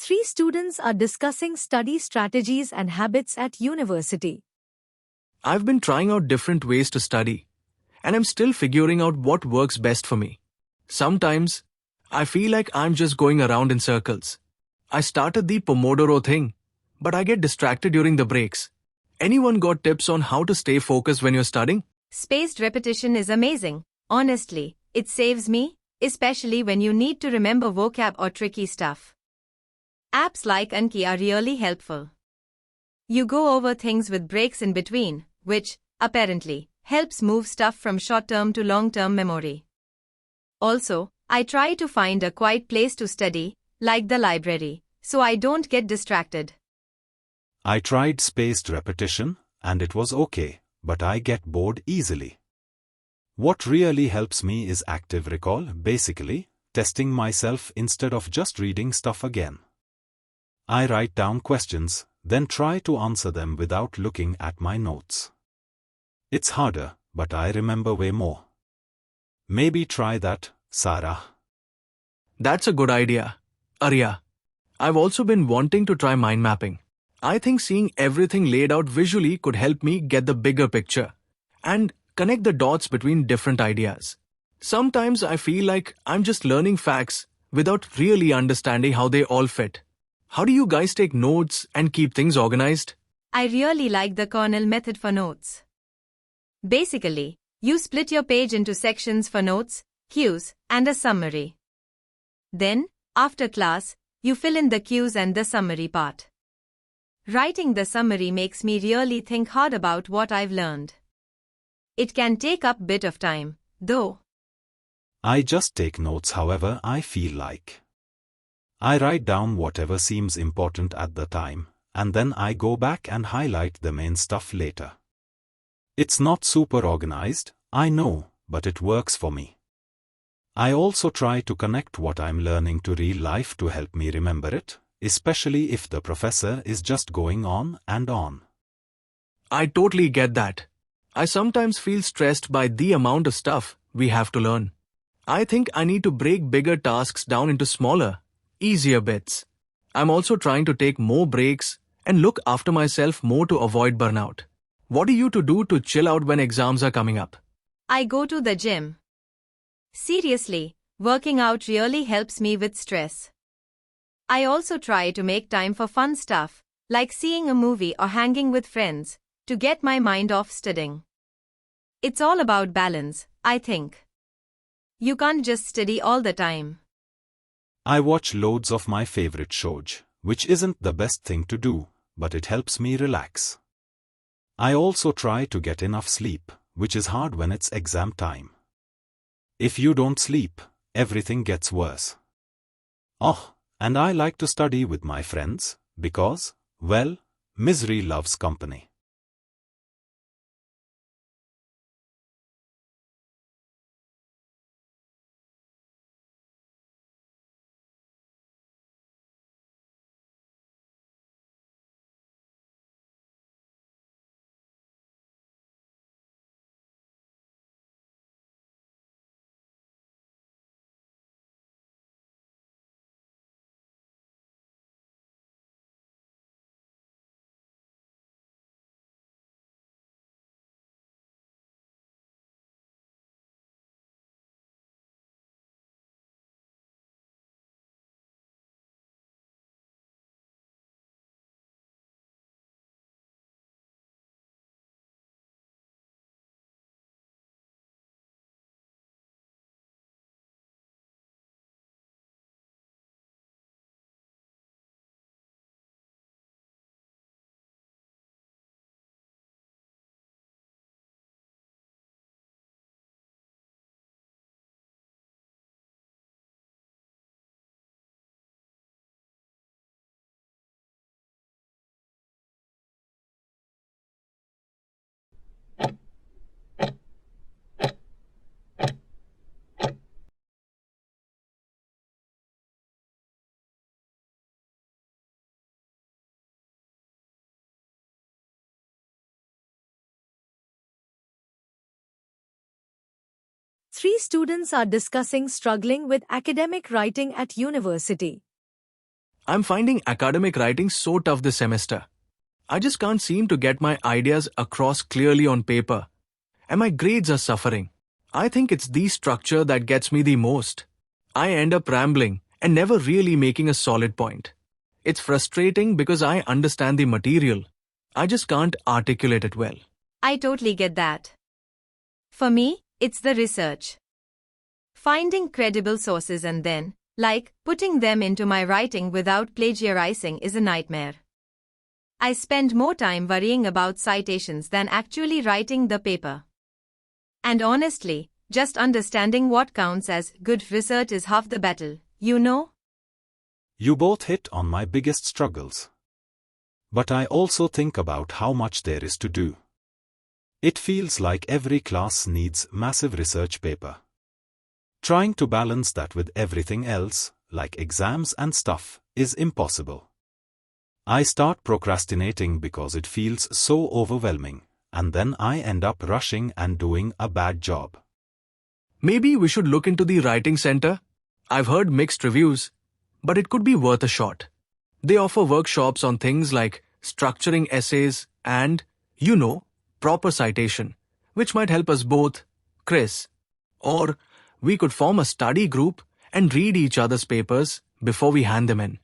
Three students are discussing study strategies and habits at university. I've been trying out different ways to study, and I'm still figuring out what works best for me. Sometimes, I feel like I'm just going around in circles. I started the Pomodoro thing, but I get distracted during the breaks. Anyone got tips on how to stay focused when you're studying? Spaced repetition is amazing. Honestly, it saves me, especially when you need to remember vocab or tricky stuff. Apps like Anki are really helpful. You go over things with breaks in between, which, apparently, helps move stuff from short-term to long-term memory. Also, I try to find a quiet place to study, like the library, so I don't get distracted. I tried spaced repetition, and it was okay, but I get bored easily. What really helps me is active recall, basically, testing myself instead of just reading stuff again. I write down questions, then try to answer them without looking at my notes. It's harder, but I remember way more. Maybe try that, Sarah. That's a good idea, Arya. I've also been wanting to try mind mapping. I think seeing everything laid out visually could help me get the bigger picture and connect the dots between different ideas. Sometimes I feel like I'm just learning facts without really understanding how they all fit. How do you guys take notes and keep things organized? I really like the Cornell method for notes. Basically, you split your page into sections for notes, cues, and a summary. Then, after class, you fill in the cues and the summary part. Writing the summary makes me really think hard about what I've learned. It can take up a bit of time, though. I just take notes however I feel like. I write down whatever seems important at the time, and then I go back and highlight the main stuff later. It's not super organized, I know, but it works for me. I also try to connect what I'm learning to real life to help me remember it, especially if the professor is just going on and on. I totally get that. I sometimes feel stressed by the amount of stuff we have to learn. I think I need to break bigger tasks down into smaller, easier bits. I'm also trying to take more breaks and look after myself more to avoid burnout. What do you do to chill out when exams are coming up? I go to the gym. Seriously, working out really helps me with stress. I also try to make time for fun stuff, like seeing a movie or hanging with friends, to get my mind off studying. It's all about balance, I think. You can't just study all the time. I watch loads of my favorite shows, which isn't the best thing to do, but it helps me relax. I also try to get enough sleep, which is hard when it's exam time. If you don't sleep, everything gets worse. Oh, and I like to study with my friends, because, well, misery loves company. Three students are discussing struggling with academic writing at university. I'm finding academic writing so tough this semester. I just can't seem to get my ideas across clearly on paper, and my grades are suffering. I think it's the structure that gets me the most. I end up rambling and never really making a solid point. It's frustrating because I understand the material. I just can't articulate it well. I totally get that. For me, it's the research. Finding credible sources and then, putting them into my writing without plagiarizing is a nightmare. I spend more time worrying about citations than actually writing the paper. And honestly, just understanding what counts as good research is half the battle, you know? You both hit on my biggest struggles. But I also think about how much there is to do. It feels like every class needs massive research paper. Trying to balance that with everything else, like exams and stuff, is impossible. I start procrastinating because it feels so overwhelming, and then I end up rushing and doing a bad job. Maybe we should look into the writing center. I've heard mixed reviews, but it could be worth a shot. They offer workshops on things like structuring essays and, proper citation, which might help us both, Chris. Or we could form a study group and read each other's papers before we hand them in.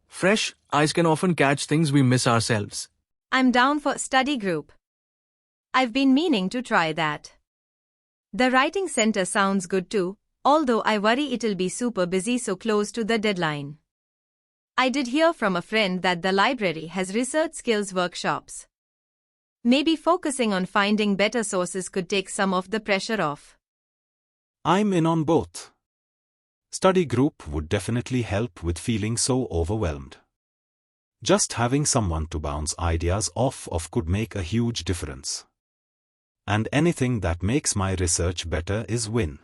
Fresh eyes can often catch things we miss ourselves. I'm down for study group. I've been meaning to try that. The writing center sounds good too, although I worry it'll be super busy so close to the deadline. I did hear from a friend that the library has research skills workshops. Maybe focusing on finding better sources could take some of the pressure off. I'm in on both. Study group would definitely help with feeling so overwhelmed. Just having someone to bounce ideas off of could make a huge difference. And anything that makes my research better is win.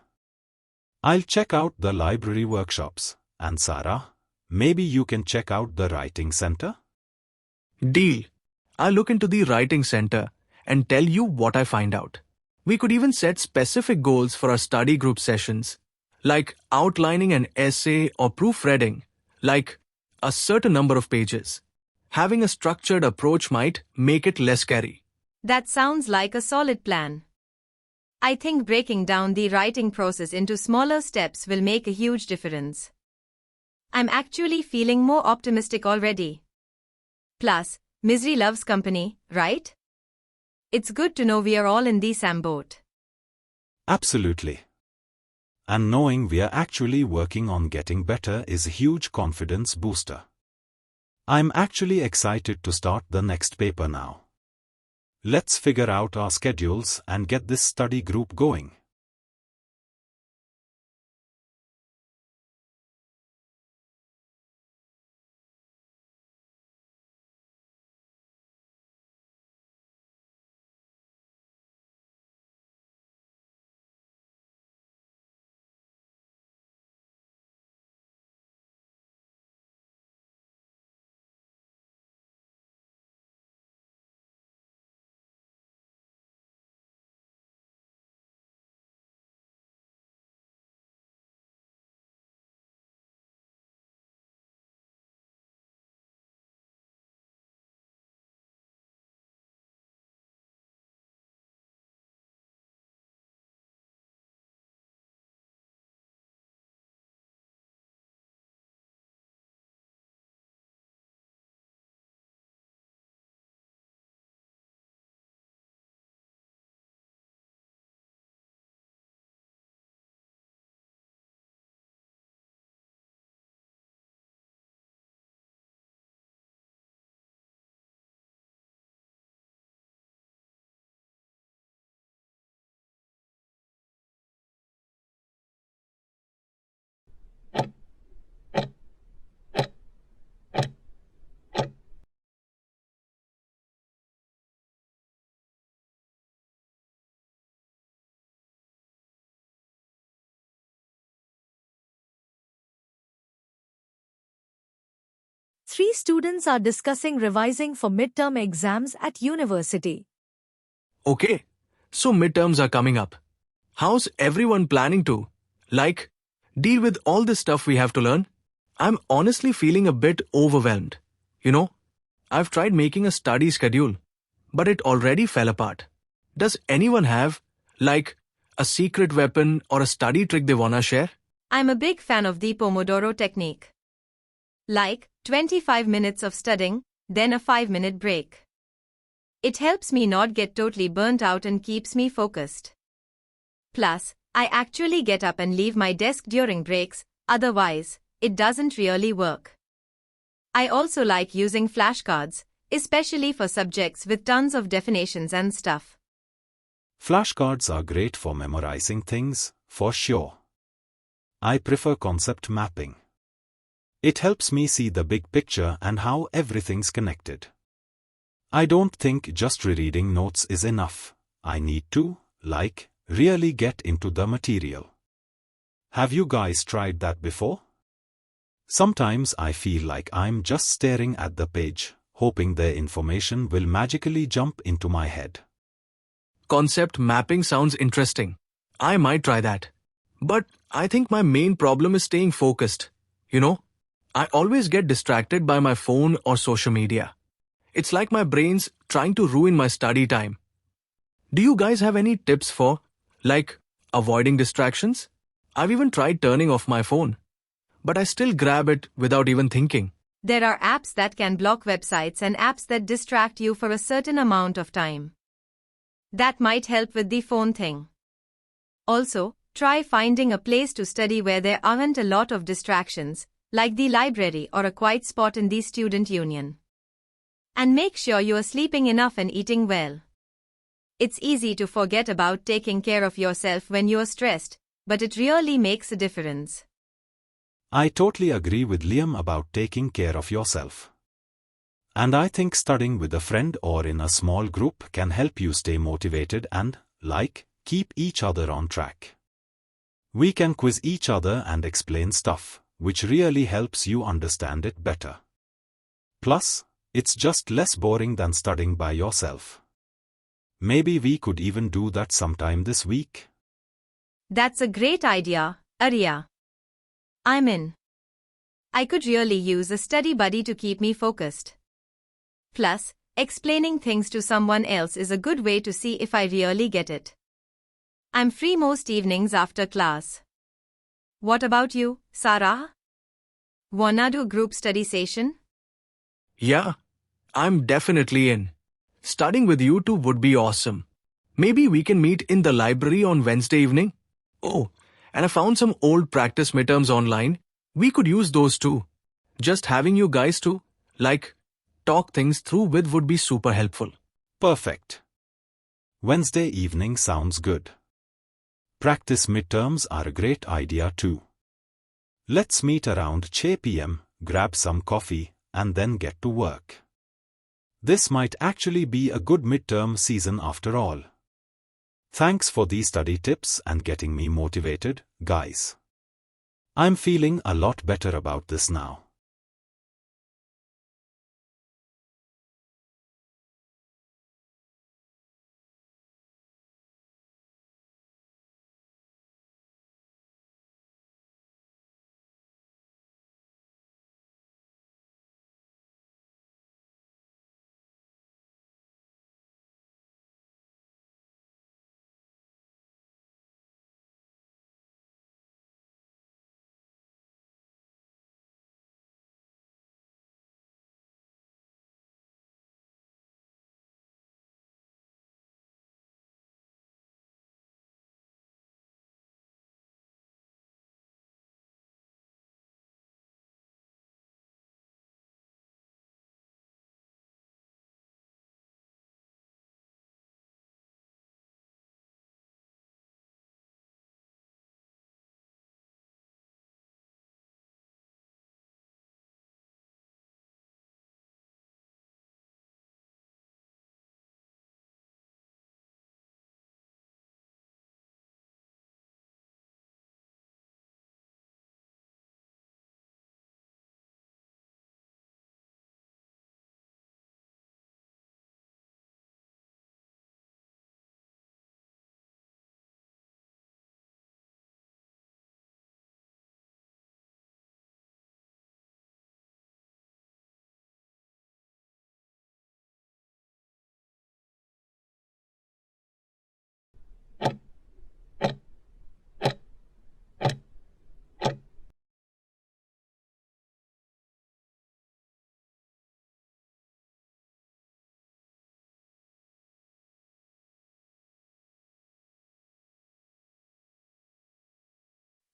I'll check out the library workshops, and Sarah, maybe you can check out the writing center? Deal. I'll look into the writing center and tell you what I find out. We could even set specific goals for our study group sessions, like outlining an essay or proofreading, like a certain number of pages. Having a structured approach might make it less scary. That sounds like a solid plan. I think breaking down the writing process into smaller steps will make a huge difference. I'm actually feeling more optimistic already. Plus, misery loves company, right? It's good to know we are all in the same boat. Absolutely. And knowing we are actually working on getting better is a huge confidence booster. I'm actually excited to start the next paper now. Let's figure out our schedules and get this study group going. Three students are discussing revising for midterm exams at university. Okay, so midterms are coming up. How's everyone planning to, deal with all this stuff we have to learn? I'm honestly feeling a bit overwhelmed. You know, I've tried making a study schedule, but it already fell apart. Does anyone have, like, a secret weapon or a study trick they wanna share? I'm a big fan of the Pomodoro technique. Like, 25 minutes of studying, then a 5-minute break. It helps me not get totally burnt out and keeps me focused. Plus, I actually get up and leave my desk during breaks, otherwise, it doesn't really work. I also like using flashcards, especially for subjects with tons of definitions and stuff. Flashcards are great for memorizing things, for sure. I prefer concept mapping. It helps me see the big picture and how everything's connected. I don't think just rereading notes is enough. I need to, really get into the material. Have you guys tried that before? Sometimes I feel like I'm just staring at the page, hoping the information will magically jump into my head. Concept mapping sounds interesting. I might try that. But I think my main problem is staying focused. You know, I always get distracted by my phone or social media. It's like my brain's trying to ruin my study time. Do you guys have any tips for, avoiding distractions? I've even tried turning off my phone, but I still grab it without even thinking. There are apps that can block websites and apps that distract you for a certain amount of time. That might help with the phone thing. Also, try finding a place to study where there aren't a lot of distractions, like the library or a quiet spot in the student union. And make sure you are sleeping enough and eating well. It's easy to forget about taking care of yourself when you are stressed, but it really makes a difference. I totally agree with Liam about taking care of yourself. And I think studying with a friend or in a small group can help you stay motivated and, keep each other on track. We can quiz each other and explain stuff, which really helps you understand it better. Plus, it's just less boring than studying by yourself. Maybe we could even do that sometime this week. That's a great idea, Arya. I'm in. I could really use a study buddy to keep me focused. Plus, explaining things to someone else is a good way to see if I really get it. I'm free most evenings after class. What about you, Sarah? Wanna do group study session? Yeah, I'm definitely in. Studying with you two would be awesome. Maybe we can meet in the library on Wednesday evening? Oh, and I found some old practice midterms online. We could use those too. Just having you guys to, talk things through with would be super helpful. Perfect. Wednesday evening sounds good. Practice midterms are a great idea too. Let's meet around 6 p.m., grab some coffee, and then get to work. This might actually be a good midterm season after all. Thanks for these study tips and getting me motivated, guys. I'm feeling a lot better about this now.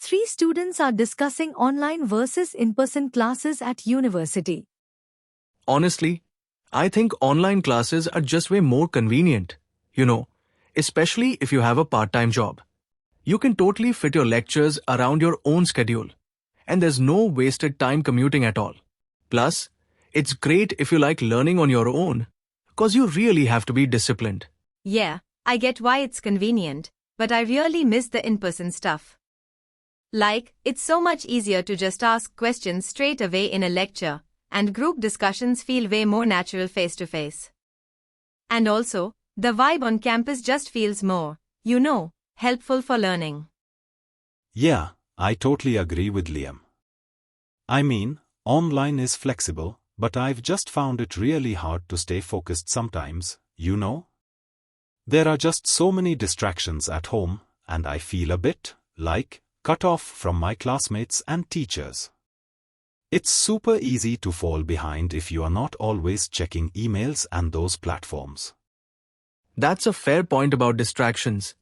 Three students are discussing online versus in-person classes at university. Honestly, I think online classes are just way more convenient, especially if you have a part-time job. You can totally fit your lectures around your own schedule, and there's no wasted time commuting at all. Plus, it's great if you like learning on your own, cause you really have to be disciplined. Yeah, I get why it's convenient, but I really miss the in-person stuff. Like, it's so much easier to just ask questions straight away in a lecture, and group discussions feel way more natural face-to-face. And also, the vibe on campus just feels more, helpful for learning. Yeah, I totally agree with Liam. I mean, online is flexible, but I've just found it really hard to stay focused sometimes, There are just so many distractions at home, and I feel a bit, cut off from my classmates and teachers. It's super easy to fall behind if you are not always checking emails and those platforms. That's a fair point about distractions.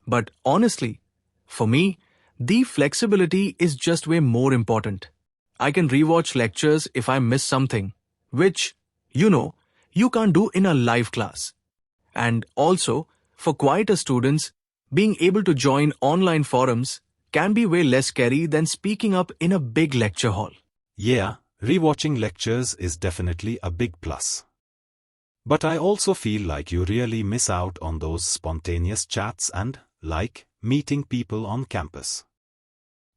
But honestly, for me, the flexibility is just way more important. I can rewatch lectures if I miss something, which, you can't do in a live class. And also, for quieter students, being able to join online forums can be way less scary than speaking up in a big lecture hall. Yeah, rewatching lectures is definitely a big plus. But I also feel like you really miss out on those spontaneous chats and, meeting people on campus.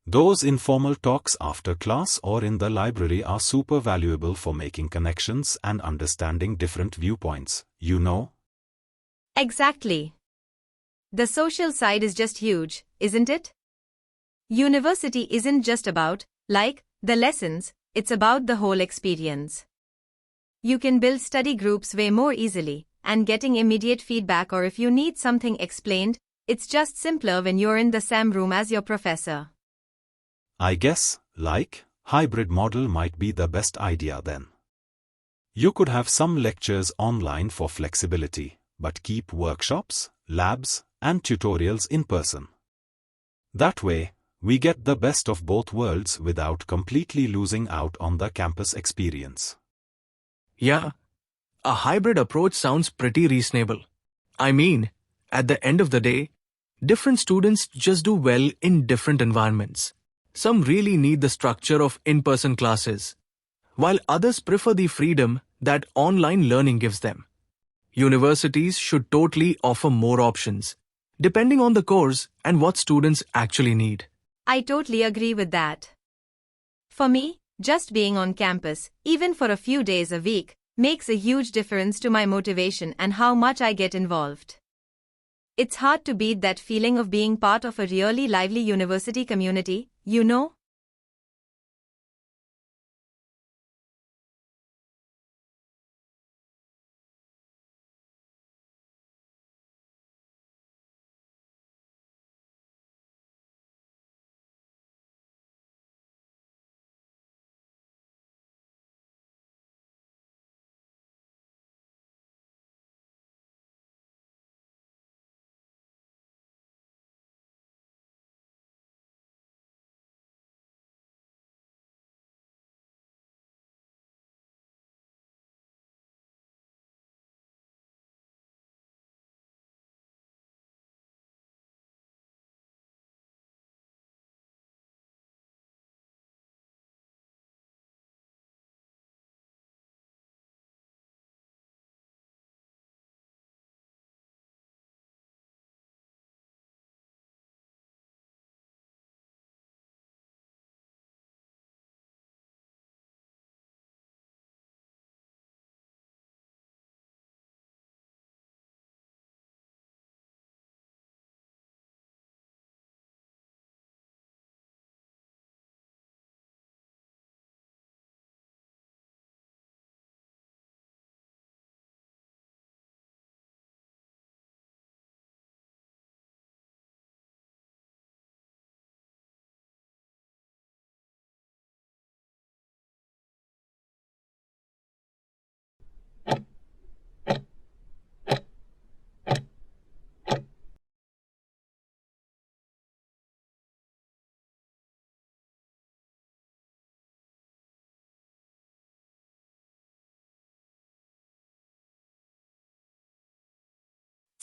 Those informal talks after class or in the library are super valuable for making connections and understanding different viewpoints, Exactly. The social side is just huge, isn't it? University isn't just about, the lessons, it's about the whole experience. You can build study groups way more easily, and getting immediate feedback, or if you need something explained, it's just simpler when you're in the same room as your professor. I guess, hybrid model might be the best idea then. You could have some lectures online for flexibility, but keep workshops, labs, and tutorials in person. That way, we get the best of both worlds without completely losing out on the campus experience. Yeah, a hybrid approach sounds pretty reasonable. I mean, at the end of the day, different students just do well in different environments. Some really need the structure of in-person classes, while others prefer the freedom that online learning gives them. Universities should totally offer more options, depending on the course and what students actually need. I totally agree with that. For me, just being on campus, even for a few days a week, makes a huge difference to my motivation and how much I get involved. It's hard to beat that feeling of being part of a really lively university community,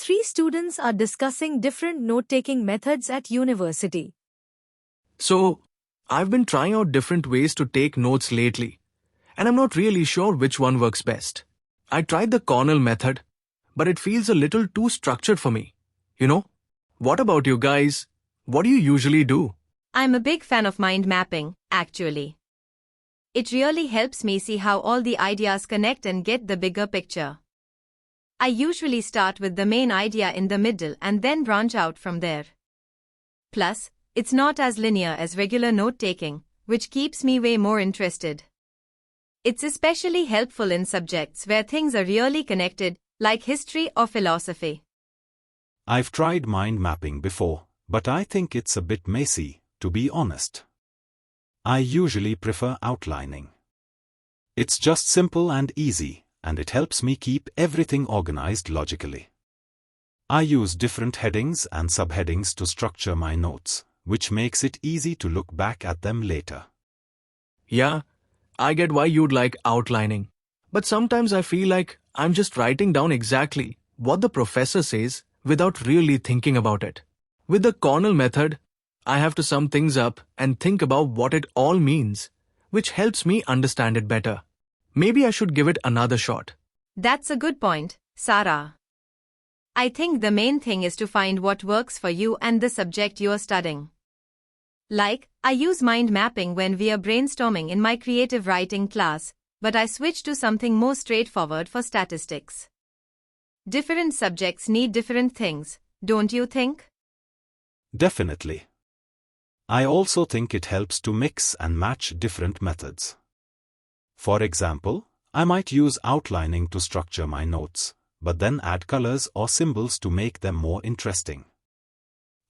Three students are discussing different note-taking methods at university. So, I've been trying out different ways to take notes lately, and I'm not really sure which one works best. I tried the Cornell method, but it feels a little too structured for me. You know? What about you guys? What do you usually do? I'm a big fan of mind mapping, actually. It really helps me see how all the ideas connect and get the bigger picture. I usually start with the main idea in the middle and then branch out from there. Plus, it's not as linear as regular note-taking, which keeps me way more interested. It's especially helpful in subjects where things are really connected, like history or philosophy. I've tried mind mapping before, but I think it's a bit messy, to be honest. I usually prefer outlining. It's just simple and easy, and it helps me keep everything organized logically. I use different headings and subheadings to structure my notes, which makes it easy to look back at them later. Yeah, I get why you'd like outlining, but sometimes I feel like I'm just writing down exactly what the professor says without really thinking about it. With the Cornell method, I have to sum things up and think about what it all means, which helps me understand it better. Maybe I should give it another shot. That's a good point, Sarah. I think the main thing is to find what works for you and the subject you're studying. Like, I use mind mapping when we are brainstorming in my creative writing class, but I switch to something more straightforward for statistics. Different subjects need different things, don't you think? Definitely. I also think it helps to mix and match different methods. For example, I might use outlining to structure my notes, but then add colors or symbols to make them more interesting.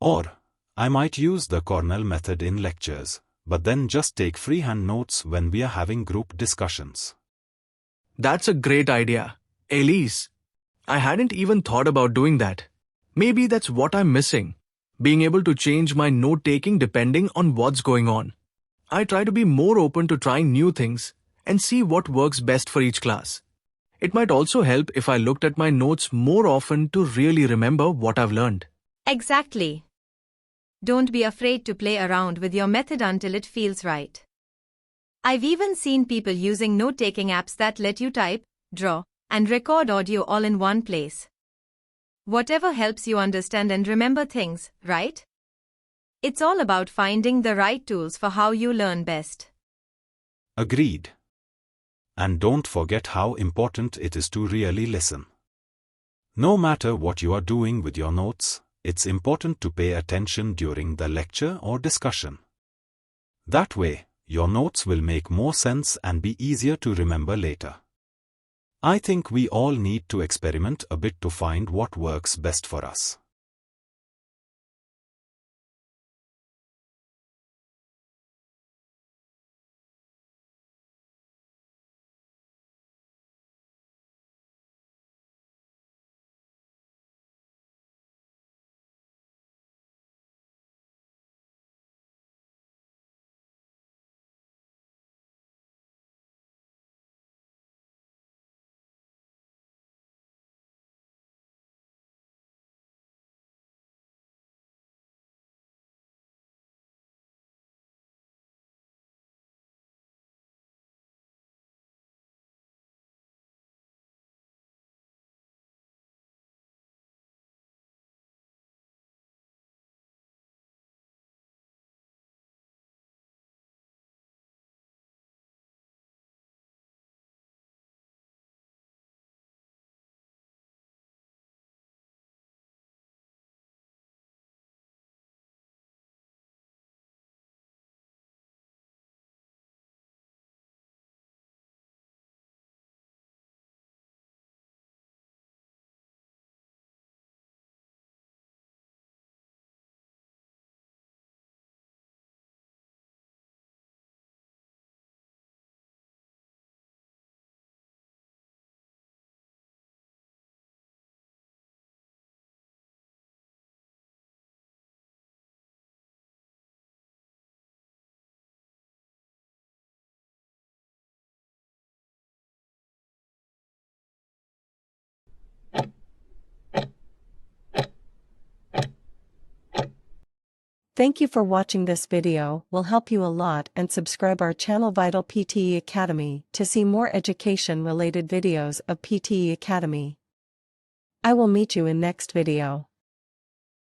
Or, I might use the Cornell method in lectures, but then just take freehand notes when we are having group discussions. That's a great idea, Elise. I hadn't even thought about doing that. Maybe that's what I'm missing, being able to change my note-taking depending on what's going on. I try to be more open to trying new things and see what works best for each class. It might also help if I looked at my notes more often to really remember what I've learned. Exactly. Don't be afraid to play around with your method until it feels right. I've even seen people using note-taking apps that let you type, draw, and record audio all in one place. Whatever helps you understand and remember things, right? It's all about finding the right tools for how you learn best. Agreed. And don't forget how important it is to really listen. No matter what you are doing with your notes, it's important to pay attention during the lecture or discussion. That way, your notes will make more sense and be easier to remember later. I think we all need to experiment a bit to find what works best for us. Thank you for watching this video, will help you a lot, and subscribe our channel Vital PTE Academy to see more education related videos of PTE Academy. I will meet you in next video.